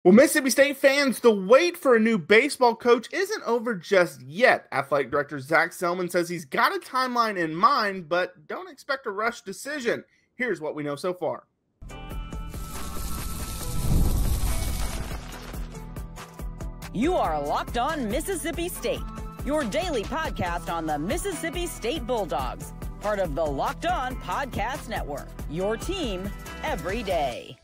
Well, Mississippi State fans, the wait for a new baseball coach isn't over just yet. Athletic Director Zach Selmon says he's got a timeline in mind, but don't expect a rush decision. Here's what we know so far. You are Locked On Mississippi State, your daily podcast on the Mississippi State Bulldogs, part of the Locked On Podcast Network, your team every day.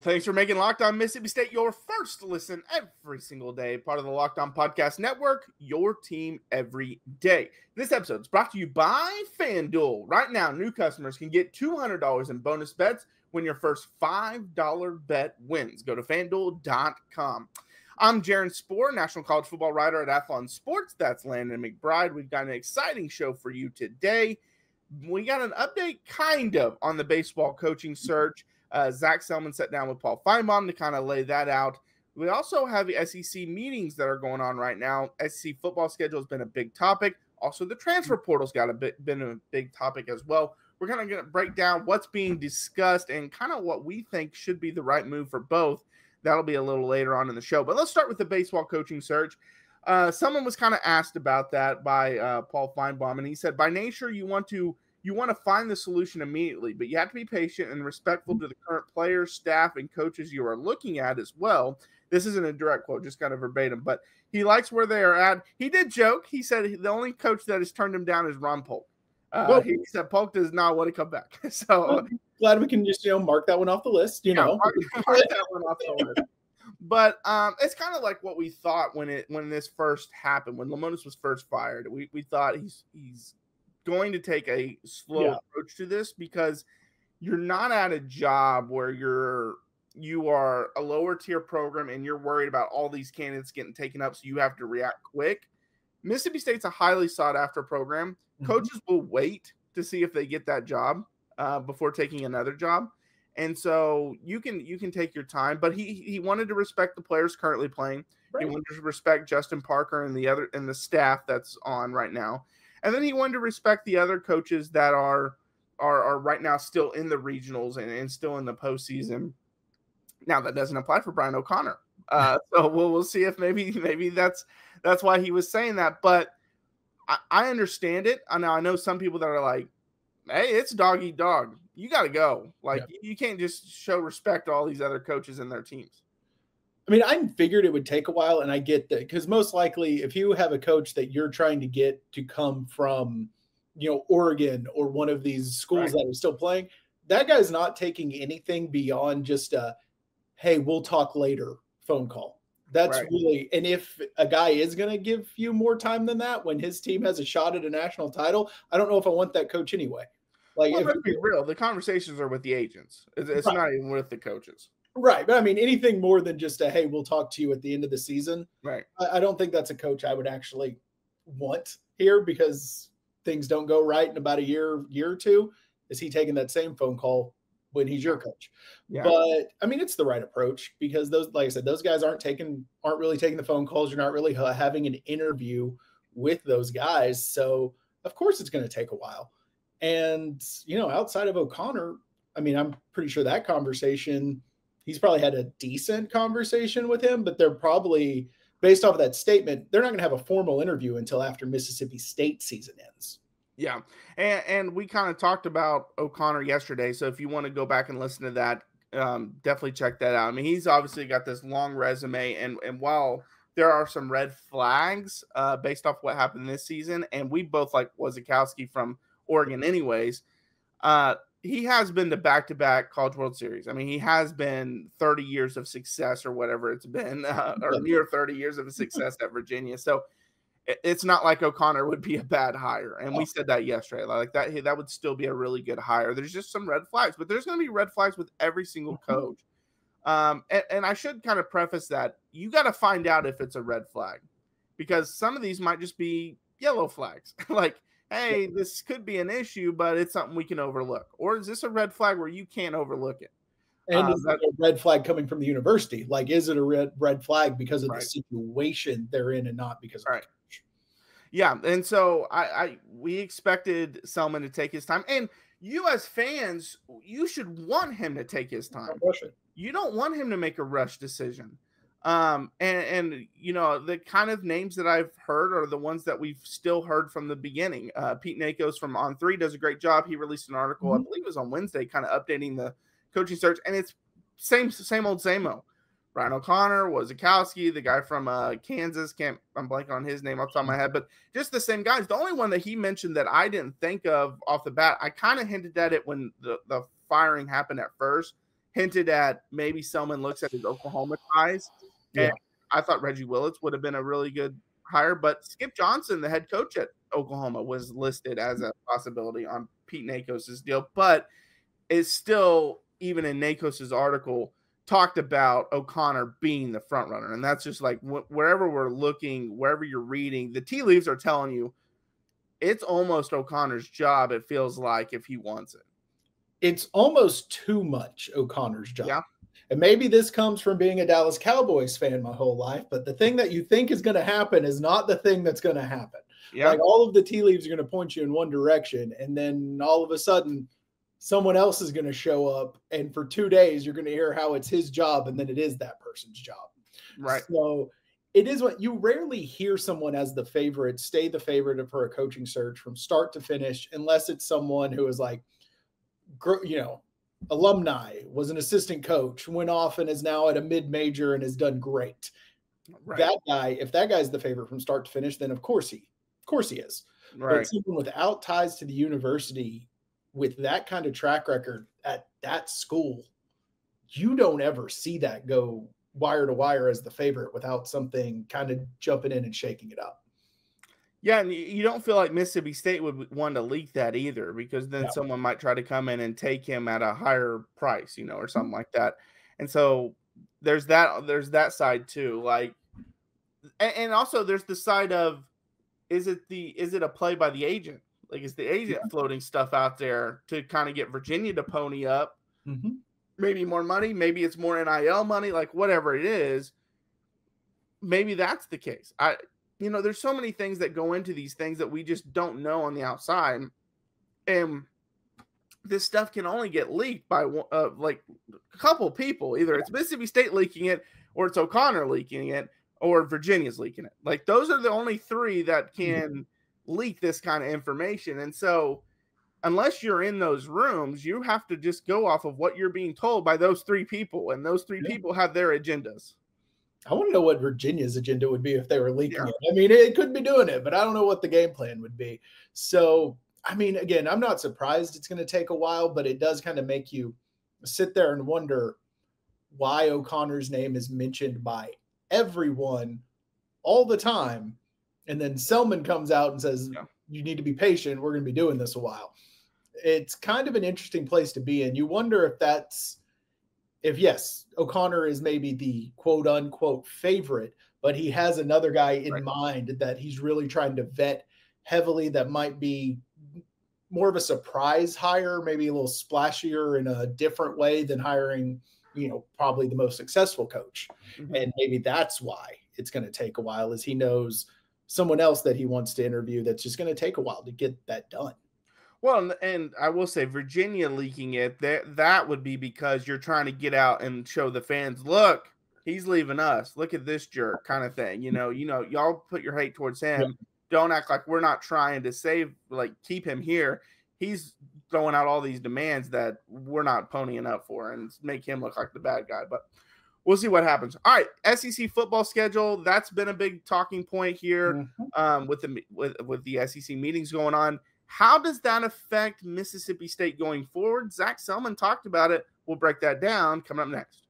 Thanks for making Locked On Mississippi State your first listen every single day. Part of the Locked On Podcast Network, your team every day. This episode is brought to you by FanDuel. Right now, new customers can get $200 in bonus bets when your first $5 bet wins. Go to FanDuel.com. I'm Jaron Spor, national college football writer at Athlon Sports. That's Landon and McBride. We've got an exciting show for you today. We got an update kind of on the baseball coaching search. Zach Selmon sat down with Paul Finebaum to kind of lay that out. We also have the SEC meetings that are going on right now. SEC football schedule has been a big topic. Also, the transfer portal's been a big topic as well. We're kind of going to break down what's being discussed and kind of what we think should be the right move for both. That'll be a little later on in the show. But let's start with the baseball coaching search. Someone was kind of asked about that by Paul Finebaum, and he said, by nature, you want to find the solution immediately, but you have to be patient and respectful to the current players, staff, and coaches you are looking at as well. This isn't a direct quote, just kind of verbatim, but he likes where they are at. He did joke. He said the only coach that has turned him down is Ron Polk. He said Polk does not want to come back. So glad we can just mark that one off the list. Mark that one off the list. But it's kind of like what we thought when this first happened, when Lemonis was first fired. We thought he's going to take a slow approach to this because you're not at a job where you are a lower tier program and you're worried about all these candidates getting taken up, so you have to react quick. Mississippi State's a highly sought after program. Mm-hmm. Coaches will wait to see if they get that job before taking another job. And so you can take your time, but he wanted to respect the players currently playing. Right. He wanted to respect Justin Parker and the staff that's on right now. And then he wanted to respect the other coaches that are right now still in the regionals and still in the postseason. Now that doesn't apply for Brian O'Connor. So we'll see if maybe that's why he was saying that. But I understand it. I know some people that are like, hey, it's dog eat dog. You got to go. You can't just show respect to all these other coaches and their teams. I mean, I figured it would take a while, and I get that because most likely if you have a coach that you're trying to get to come from, Oregon or one of these schools that are still playing, that guy's not taking anything beyond just a, hey, we'll talk later phone call. That's really – and if a guy is going to give you more time than that when his team has a shot at a national title, I don't know if I want that coach anyway. Let's be real. The conversations are with the agents. It's not even with the coaches. Right. But I mean, anything more than just a, hey, we'll talk to you at the end of the season. Right. I don't think that's a coach I would actually want here because things don't go right in about a year or two. Is he taking that same phone call when he's your coach? Yeah. But I mean, it's the right approach because those, like I said, those guys aren't really taking the phone calls. You're not really having an interview with those guys. So of course it's going to take a while. And, outside of O'Connor, I mean, I'm pretty sure that conversation, he's probably had a decent conversation with him, but they're probably, based off of that statement, they're not going to have a formal interview until after Mississippi State season ends. Yeah. And we kind of talked about O'Connor yesterday. So if you want to go back and listen to that, definitely check that out. I mean, he's obviously got this long resume. And while there are some red flags based off what happened this season, and we both like Wazikowski from Oregon anyways, he has been to back-to-back College World Series. I mean, he has been 30 years of success or whatever it's been, or near 30 years of success at Virginia. So it's not like O'Connor would be a bad hire. And we said that yesterday. Like that would still be a really good hire. There's just some red flags, but there's going to be red flags with every single coach. And I should kind of preface that you got to find out if it's a red flag because some of these might just be yellow flags. Like, hey, this could be an issue, but it's something we can overlook. Or is this a red flag where you can't overlook it? And is that a red flag coming from the university? Like, is it a red flag because of the situation they're in and not because of the coach? Yeah, and so we expected Selmon to take his time. And you as fans, you should want him to take his time. you don't want him to make a rush decision. And you know, the kind of names that I've heard are the ones that we've still heard from the beginning. Pete Nakos from On3 does a great job. He released an article, I believe it was on Wednesday, kind of updating the coaching search, and it's same old, same old. Brian O'Connor, Wozakowski, the guy from Kansas, I'm blanking on his name off the top of my head, but just the same guys. The only one that he mentioned that I didn't think of off the bat, I kind of hinted at it when the firing happened at first, hinted at maybe Selmon looks at his Oklahoma ties. And I thought Reggie Willits would have been a really good hire, but Skip Johnson, the head coach at Oklahoma, was listed as a possibility on Pete Nakos' deal, but is still, even in Nakos' article, talked about O'Connor being the front runner. And that's just like wherever we're looking, wherever you're reading, the tea leaves are telling you it's almost O'Connor's job, it feels like, if he wants it. It's almost too much O'Connor's job. Yeah. And maybe this comes from being a Dallas Cowboys fan my whole life, but the thing that you think is going to happen is not the thing that's going to happen. Yeah. Like, all of the tea leaves are going to point you in one direction, and then all of a sudden someone else is going to show up, and for 2 days you're going to hear how it's his job, and then it is that person's job. Right. So it is what you rarely hear someone as the favorite, stay the favorite for a coaching search from start to finish, unless it's someone who is like, you know, alumni, was an assistant coach, went off and is now at a mid-major and has done great. Right. That guy, if that guy's the favorite from start to finish, then of course he is. Right. But someone without ties to the university, with that kind of track record at that school, you don't ever see that go wire to wire as the favorite without something kind of jumping in and shaking it up. Yeah, and you don't feel like Mississippi State would want to leak that either, because then someone might try to come in and take him at a higher price, you know, or something like that. And so there's that side too. Like, and also there's the side of, is it a play by the agent? Like, is the agent floating stuff out there to kind of get Virginia to pony up? Maybe more money, maybe it's more NIL money, like whatever it is. Maybe that's the case. You know, there's so many things that go into these things that we just don't know on the outside. And this stuff can only get leaked by like a couple people. Either it's Mississippi State leaking it, or it's O'Connor leaking it, or Virginia's leaking it. Like, those are the only three that can leak this kind of information. And so unless you're in those rooms, you have to just go off of what you're being told by those three people. And those three people have their agendas. I want to know what Virginia's agenda would be if they were leaking it. I mean, it could be doing it, but I don't know what the game plan would be. So, I mean, again, I'm not surprised it's going to take a while, but it does kind of make you sit there and wonder why O'Connor's name is mentioned by everyone all the time. And then Selmon comes out and says, you need to be patient. We're going to be doing this a while. It's kind of an interesting place to be in. You wonder if yes, O'Connor is maybe the quote unquote favorite, but he has another guy in mind that he's really trying to vet heavily, that might be more of a surprise hire, maybe a little splashier in a different way than hiring, you know, probably the most successful coach. And maybe that's why it's going to take a while, is he knows someone else that he wants to interview that's just going to take a while to get that done. Well, and I will say Virginia leaking it, that would be because you're trying to get out and show the fans, look, he's leaving us. Look at this jerk, kind of thing. You know, y'all put your hate towards him. Yeah. Don't act like we're not trying to keep him here. He's throwing out all these demands that we're not ponying up for, and make him look like the bad guy. But we'll see what happens. All right, SEC football schedule. That's been a big talking point here with the SEC meetings going on. How does that affect Mississippi State going forward? Zach Selmon talked about it. We'll break that down coming up next.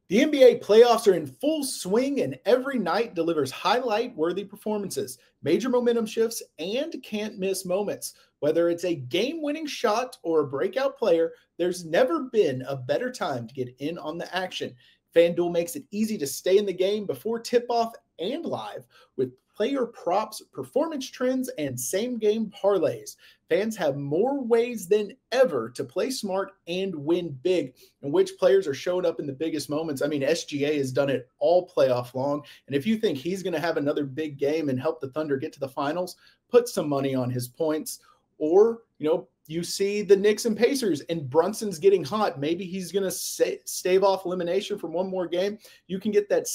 The NBA playoffs are in full swing, and every night delivers highlight-worthy performances, major momentum shifts, and can't-miss moments. Whether it's a game-winning shot or a breakout player, there's never been a better time to get in on the action. FanDuel makes it easy to stay in the game before tip-off and live with player props, performance trends, and same-game parlays. Fans have more ways than ever to play smart and win big, in which players are showing up in the biggest moments. I mean, SGA has done it all playoff long, and if you think he's going to have another big game and help the Thunder get to the finals, put some money on his points, or, you see the Knicks and Pacers and Brunson's getting hot. Maybe he's going to stave off elimination from one more game. You can get that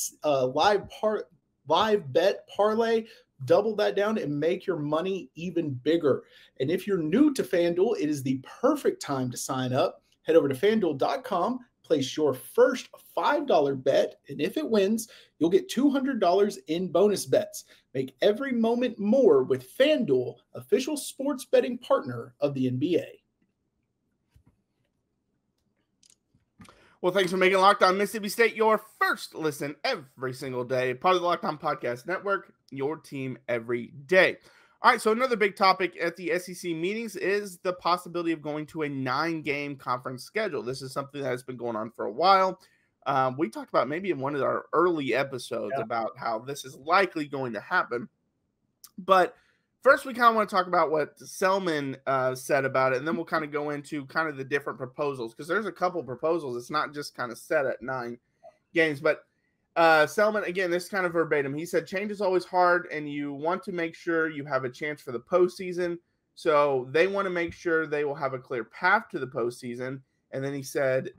live bet parlay, double that down and make your money even bigger. And if you're new to FanDuel, it is the perfect time to sign up. Head over to FanDuel.com, place your first $5 bet, and if it wins, you'll get $200 in bonus bets. Make every moment more with FanDuel, official sports betting partner of the NBA. Well, thanks for making Locked On Mississippi State your first listen every single day. Part of the Locked On Podcast Network, your team every day. All right, so another big topic at the SEC meetings is the possibility of going to a 9-game conference schedule. This is something that has been going on for a while. We talked about maybe in one of our early episodes about how this is likely going to happen. But first, we kind of want to talk about what Selmon said about it, and then we'll kind of go into kind of the different proposals, because there's a couple proposals. It's not just kind of set at 9 games. But Selmon, again, this is kind of verbatim. He said, change is always hard, and you want to make sure you have a chance for the postseason. So they want to make sure they will have a clear path to the postseason. And then he said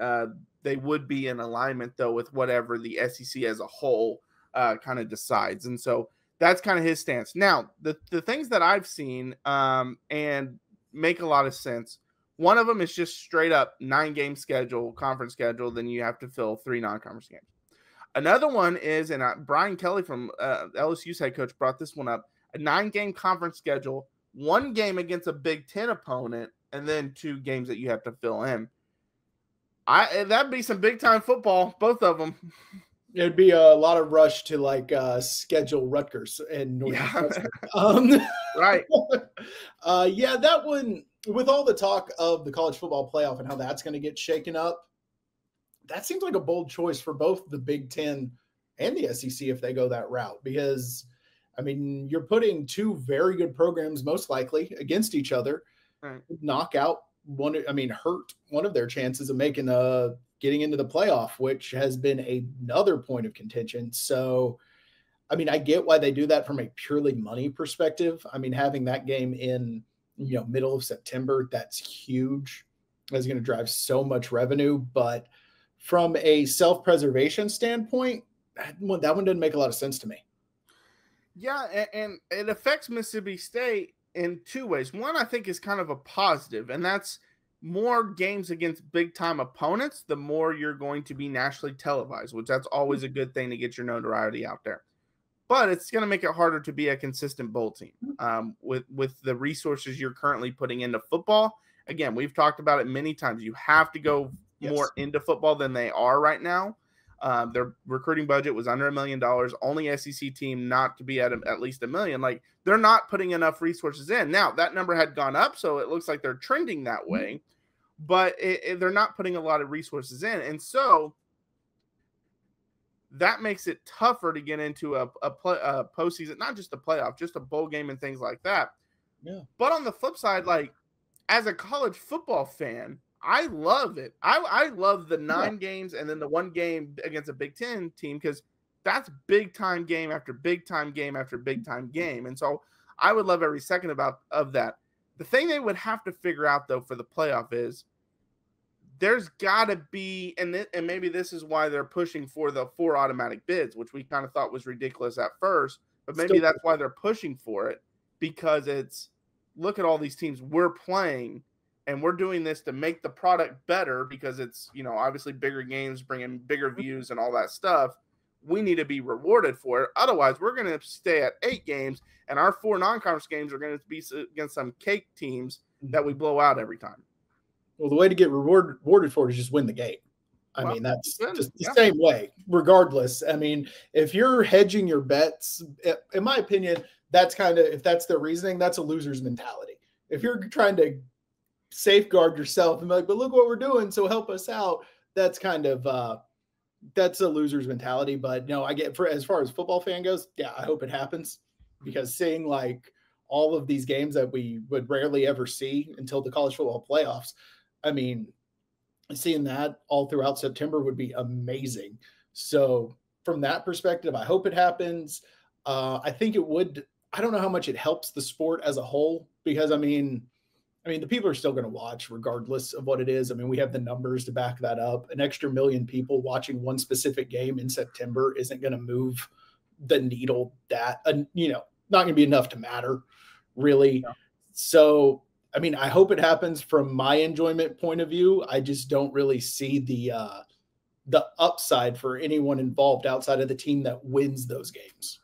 they would be in alignment, though, with whatever the SEC as a whole kind of decides. And so that's kind of his stance. Now, the things that I've seen and make a lot of sense, one of them is just straight up 9-game schedule, conference schedule. Then you have to fill 3 non-conference games. Another one is, and Brian Kelly from LSU's head coach brought this one up, a 9-game conference schedule, 1 game against a Big Ten opponent, and then 2 games that you have to fill in. That'd be some big-time football, both of them. It'd be a lot of rush to schedule Rutgers and Northwestern. Right. That one, with all the talk of the college football playoff and how that's going to get shaken up, that seems like a bold choice for both the Big Ten and the SEC if they go that route. Because, I mean, you're putting 2 very good programs, most likely, against each other. Right. Knock out hurt one of their chances of getting into the playoff, which has been another point of contention. So, I mean, I get why they do that from a purely money perspective. I mean, having that game in, middle of September, that's huge. That's going to drive so much revenue. But from a self-preservation standpoint, that one doesn't make a lot of sense to me. Yeah, and it affects Mississippi State in 2 ways. One, I think, is kind of a positive, and that's more games against big-time opponents, the more you're going to be nationally televised, which that's always a good thing to get your notoriety out there. But it's going to make it harder to be a consistent bowl team with the resources you're currently putting into football. Again, we've talked about it many times. You have to go more into football than they are right now. Their recruiting budget was under $1 million. Only SEC team not to be at least $1 million. Like, they're not putting enough resources in. Now, that number had gone up, so it looks like they're trending that way. But they're not putting a lot of resources in. And so that makes it tougher to get into a postseason, not just a playoff, just a bowl game and things like that. Yeah. But on the flip side, like, as a college football fan, I love it. I love the 9 games and then the 1 game against a Big Ten team, because that's big-time game after big-time game after big-time game. And so I would love every second of that. The thing they would have to figure out, though, for the playoff is there's got to be, and maybe this is why they're pushing for the 4 automatic bids, which we kind of thought was ridiculous at first, but maybe that's why they're pushing for it, because it's, look at all these teams we're playing, and we're doing this to make the product better, because it's, obviously bigger games, bringing bigger views and all that stuff. We need to be rewarded for it. Otherwise, we're going to stay at 8 games, and our 4 non-conference games are going to be against some cake teams that we blow out every time. Well, the way to get rewarded for it is just win the game. I mean, that's just the same way, regardless. I mean, if you're hedging your bets, in my opinion, that's if that's their reasoning, that's a loser's mentality. If you're trying to safeguard yourself and be like, but look what we're doing, so help us out, that's that's a loser's mentality. But no, I get, as far as football fan goes, yeah, I hope it happens, because seeing all of these games that we would rarely ever see until the college football playoffs, I mean, seeing that all throughout September would be amazing. So from that perspective, I hope it happens. I think it would. I don't know how much it helps the sport as a whole, because, I mean, I mean, the people are still going to watch regardless of what it is. I mean, we have the numbers to back that up. An extra million people watching one specific game in September isn't going to move the needle that, not going to be enough to matter, really. Yeah. So, I mean, I hope it happens from my enjoyment point of view. I just don't really see the upside for anyone involved outside of the team that wins those games.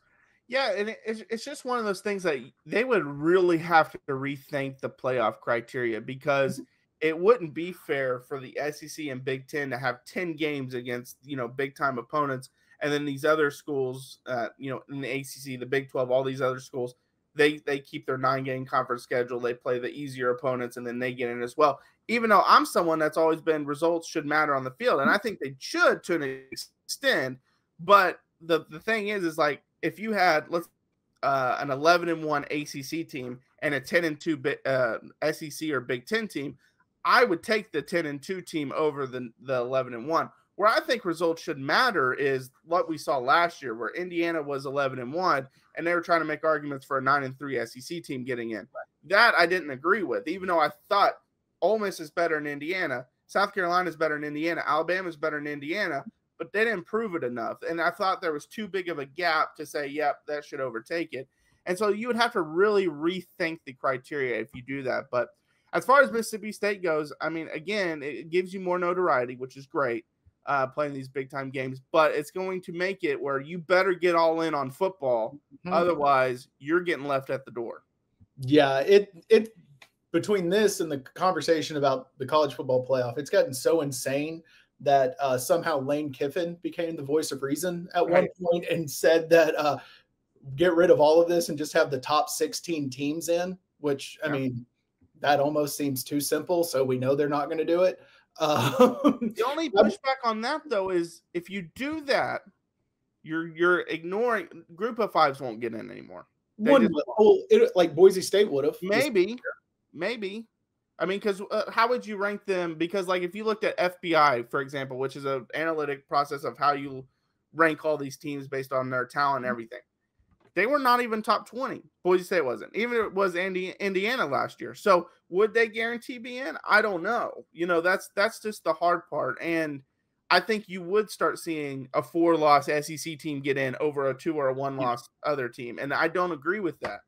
Yeah, and it's just one of those things that they would really have to rethink the playoff criteria, because it wouldn't be fair for the SEC and Big Ten to have 10 games against, big-time opponents, and then these other schools, in the ACC, the Big 12, all these other schools, they keep their 9-game conference schedule. They play the easier opponents, and then they get in as well. Even though I'm someone that's always been results should matter on the field, and I think they should to an extent, but the thing is like, if you had an 11-1 ACC team and a 10-2 SEC or Big Ten team, I would take the 10-2 team over the 11-1. Where I think results should matter is what we saw last year, where Indiana was 11-1, and they were trying to make arguments for a 9-3 SEC team getting in. That I didn't agree with, even though I thought Ole Miss is better than Indiana, South Carolina is better than Indiana, Alabama is better than Indiana. But they didn't prove it enough. And I thought there was too big of a gap to say, yep, that should overtake it. And so you would have to really rethink the criteria if you do that. But as far as Mississippi State goes, I mean, again, it gives you more notoriety, which is great, playing these big-time games. But it's going to make it where you better get all in on football. Mm-hmm. Otherwise, you're getting left at the door. Yeah, it between this and the conversation about the college football playoff, it's gotten so insane that somehow Lane Kiffin became the voice of reason at one point and said that get rid of all of this and just have the top 16 teams in, which, I mean, that almost seems too simple. So we know they're not going to do it. The only pushback on that, though, is if you do that, you're ignoring – Group of Fives won't get in anymore. Like Boise State would have. Maybe. I mean, because how would you rank them? Because, like, if you looked at FBI, for example, which is an analytic process of how you rank all these teams based on their talent and everything, they were not even top 20. Boise State wasn't. Even it was Indiana last year. So would they guarantee be in? I don't know. That's just the hard part. And I think you would start seeing a 4-loss SEC team get in over a 2 or a 1-loss other team. And I don't agree with that.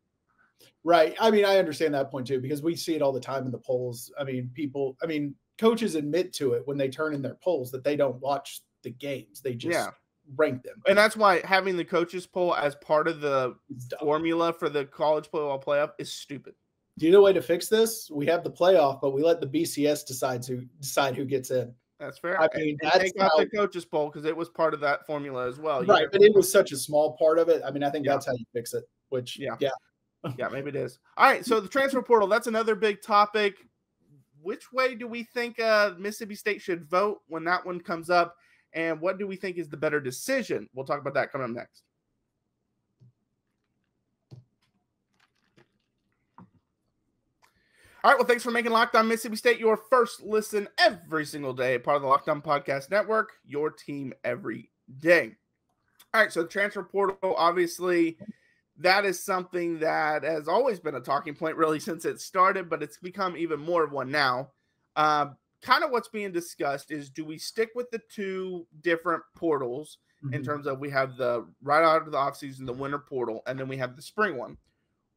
Right. I mean, I understand that point too, because we see it all the time in the polls. I mean, coaches admit to it when they turn in their polls that they don't watch the games. They just rank them. And that's why having the coaches poll as part of the formula for the college football playoff is stupid. Do you know a way to fix this? We have the playoff, but we let the BCS decide who gets in. That's fair. I mean, and take out the coaches poll because it was part of that formula as well. Right, but it was such a small part of it. I mean, I think that's how you fix it, which, yeah, maybe it is. All right, so the transfer portal, that's another big topic. Which way do we think Mississippi State should vote when that one comes up? And what do we think is the better decision? We'll talk about that coming up next. All right, well, thanks for making Locked On Mississippi State your first listen every single day, part of the Locked On Podcast Network, your team every day. All right, so the transfer portal, obviously, that is something that has always been a talking point really since it started, but it's become even more of one now. Kind of what's being discussed is, do we stick with the two different portals in terms of we have the right out of the offseason, the winter portal, and then we have the spring one?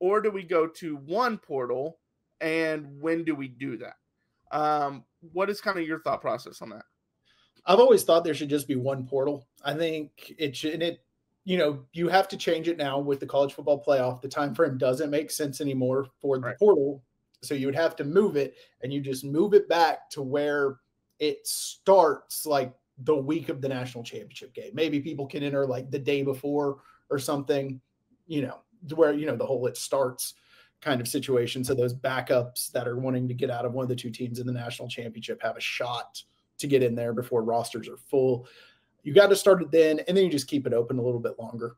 Or do we go to one portal, and when do we do that? What is kind of your thought process on that? I've always thought there should just be one portal. I think it should, and it, you have to change it now with the college football playoff. The time frame doesn't make sense anymore for the portal. So you would have to move it, and you just move it back to where it starts like the week of the national championship game. Maybe people can enter like the day before or something, to where, the whole it starts kind of situation. So those backups that are wanting to get out of one of the two teams in the national championship have a shot to get in there before rosters are full. You got to start it then, and then you just keep it open a little bit longer.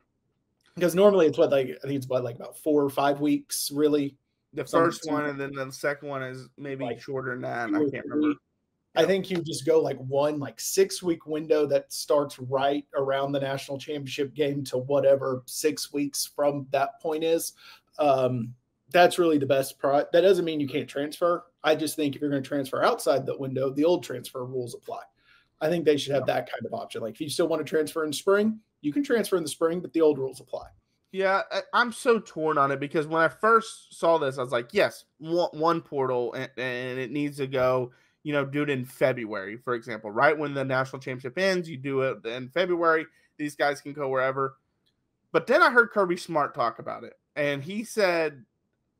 Because normally it's about 4 or 5 weeks, really. The first one, and then the second one is maybe shorter than that. I can't remember. I think you just go one 6-week window that starts right around the national championship game to whatever 6 weeks from that point is. that's really the best part. That doesn't mean you can't transfer. I just think if you're going to transfer outside the window, the old transfer rules apply. I think they should have that kind of option. Like if you still want to transfer in spring, you can transfer in the spring, but the old rules apply. Yeah, I'm so torn on it because when I first saw this, I was like, yes, one portal, and it needs to go, do it in February, for example, right when the national championship ends, you do it in February. These guys can go wherever. But then I heard Kirby Smart talk about it, and he said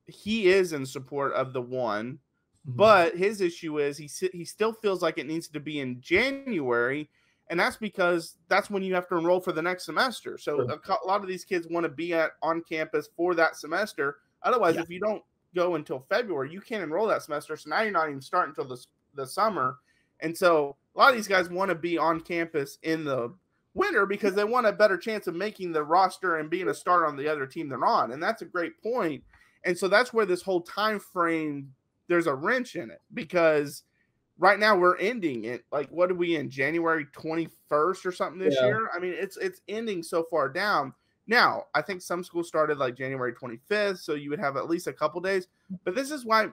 he is in support of the one, but his issue is he still feels like it needs to be in January. And that's because that's when you have to enroll for the next semester. So a lot of these kids want to be on campus for that semester. Otherwise, if you don't go until February, you can't enroll that semester. So now you're not even starting until the summer. And so a lot of these guys want to be on campus in the winter because they want a better chance of making the roster and being a starter on the other team they're on. And that's a great point. And so that's where this whole time frame, there's a wrench in it because right now we're ending it. Like, what are we in, January 21st or something this year? I mean, it's ending so far down. Now, I think some schools started like January 25th, so you would have at least a couple days. But this is why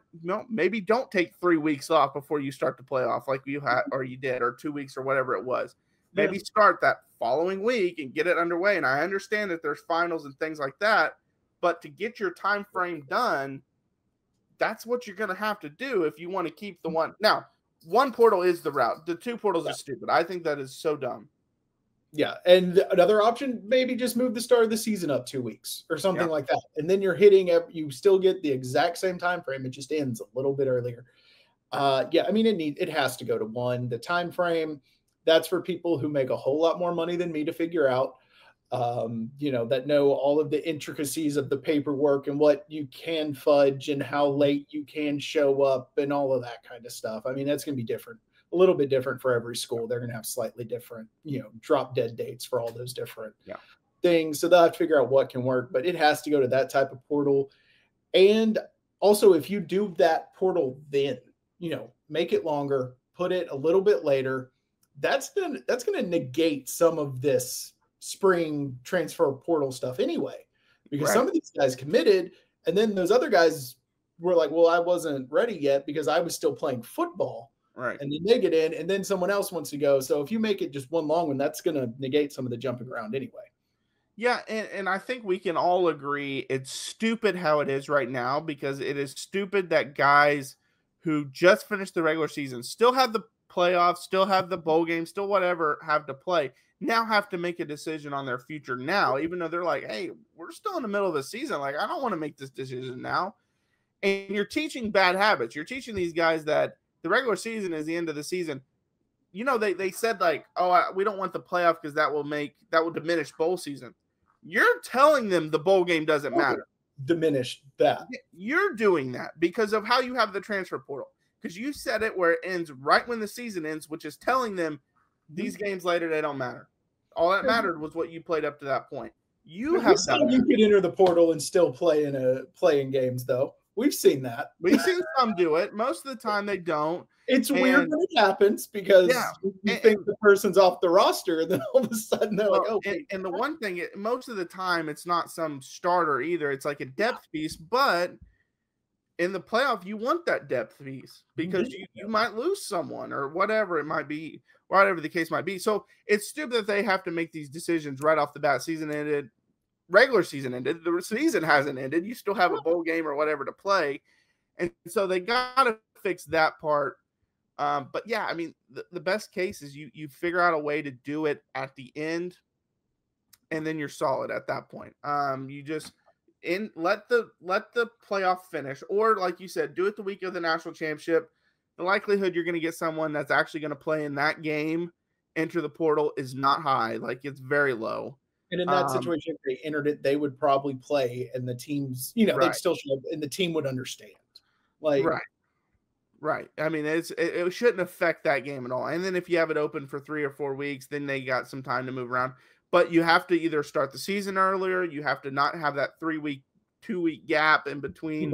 maybe don't take 3 weeks off before you start the playoff like you had or you did, or 2 weeks or whatever it was. Maybe start that following week and get it underway. And I understand that there's finals and things like that, but to get your time frame done, that's what you're going to have to do if you want to keep the one. Now, one portal is the route. The two portals is stupid. I think that is so dumb. Yeah. And another option, maybe just move the start of the season up 2 weeks or something like that. And then you're you still get the exact same time frame. It just ends a little bit earlier. I mean, it has to go to one. The time frame, that's for people who make a whole lot more money than me to figure out. That know all of the intricacies of the paperwork and what you can fudge and how late you can show up and all of that kind of stuff. I mean, that's going to be different, a little bit different for every school. They're going to have slightly different, drop dead dates for all those different things. So they'll have to figure out what can work, but it has to go to that type of portal. And also if you do that portal, then, make it longer, put it a little bit later. That's going to negate some of this spring transfer portal stuff anyway, because some of these guys committed and then those other guys were like, well, I wasn't ready yet because I was still playing football. Right. And then they get in and then someone else wants to go. So if you make it just one long one, that's going to negate some of the jumping around anyway. Yeah. And I think we can all agree it's stupid how it is right now, because it is stupid that guys who just finished the regular season still have the playoffs, still have the bowl game, still whatever have to play, now have to make a decision on their future now, even though they're like, hey, we're still in the middle of the season. Like, I don't want to make this decision now. And you're teaching bad habits. You're teaching these guys that the regular season is the end of the season. They said like, we don't want the playoff because that will diminish bowl season. You're telling them the bowl game doesn't matter. Diminish that. You're doing that because of how you have the transfer portal. Because you said it where it ends right when the season ends, which is telling them these games later, they don't matter. All that mattered was what you played up to that point. You could enter the portal and still play in games, though. We've seen that. We've seen some do it. Most of the time, they don't. It's weird when it happens because you think the person's off the roster, and then all of a sudden they're like, "Oh." And the one thing, most of the time, it's not some starter either. It's like a depth piece, but in the playoff, you want that depth piece because you might lose someone or whatever it might be, whatever the case might be. So it's stupid that they have to make these decisions right off the bat. Season ended, regular season ended, the season hasn't ended. You still have a bowl game or whatever to play. And so they got to fix that part. But yeah, I mean, the best case is you figure out a way to do it at the end, and then you're solid at that point. You just let the playoff finish, or like you said, do it the week of the national championship. The likelihood you're going to get someone that's actually going to play in that game enter the portal is not high. Like, it's very low. And in that situation, if they entered it, they would probably play, and the teams, they'd still show up, and the team would understand. Like, right. I mean, it shouldn't affect that game at all. And then if you have it open for 3 or 4 weeks, then they got some time to move around. But you have to either start the season earlier. You have to not have that 2-week gap in between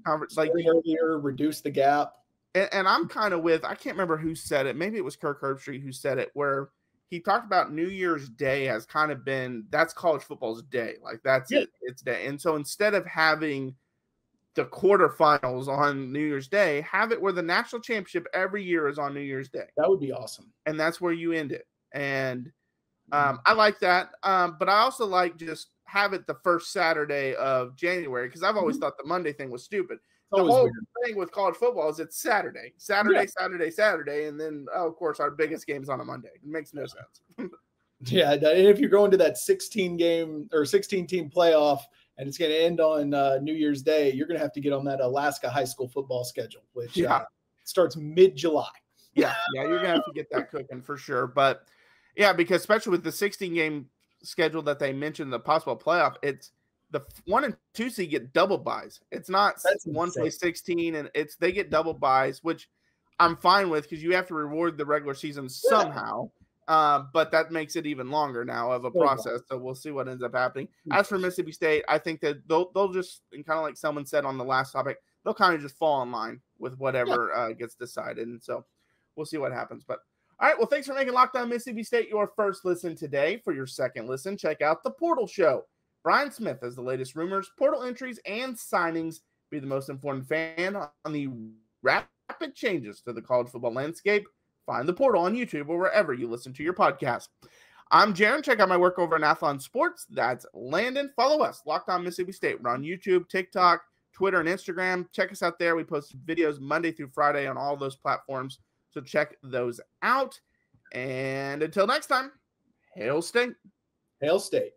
conference. Like earlier, reduce the gap. And I'm kind of I can't remember who said it. Maybe it was Kirk Herbstreit who said it, where he talked about New Year's Day has kind of been, that's college football's day. Like, that's it. It's day. And so instead of having the quarterfinals on New Year's Day. Have it where the national championship every year is on New Year's Day. That would be awesome. And that's where you end it. And I like that. But I also like just have it the first Saturday of January, because I've always thought the Monday thing was stupid. The whole thing with college football is it's Saturday, and then, of course, our biggest game's on a Monday. It makes no sense. Yeah, and if you're going to that 16-game or 16-team playoff and it's going to end on New Year's Day, you're going to have to get on that Alaska high school football schedule, which starts mid-July. Yeah, you're going to have to get that cooking for sure. But, yeah, because especially with the 16-game schedule that they mentioned, the possible playoff, it's the 1 and 2 seed get double buys. It's not one play 16, and they get double buys, which I'm fine with because you have to reward the regular season somehow. But that makes it even longer now of a process. So we'll see what ends up happening. As for Mississippi State, I think that they'll just, and kind of like someone said on the last topic, they'll kind of just fall in line with whatever gets decided. And so we'll see what happens. But all right, well, thanks for making Locked On Mississippi State your first listen today. For your second listen, check out The Portal Show. Brian Smith has the latest rumors, portal entries, and signings. Be the most informed fan on the rapid changes to the college football landscape. Find The Portal on YouTube or wherever you listen to your podcast. I'm Jaron. Check out my work over in Athlon Sports. That's Landon. Follow us, Locked On Mississippi State. We're on YouTube, TikTok, Twitter, and Instagram. Check us out there. We post videos Monday through Friday on all those platforms. So check those out. And until next time, Hail State. Hail State.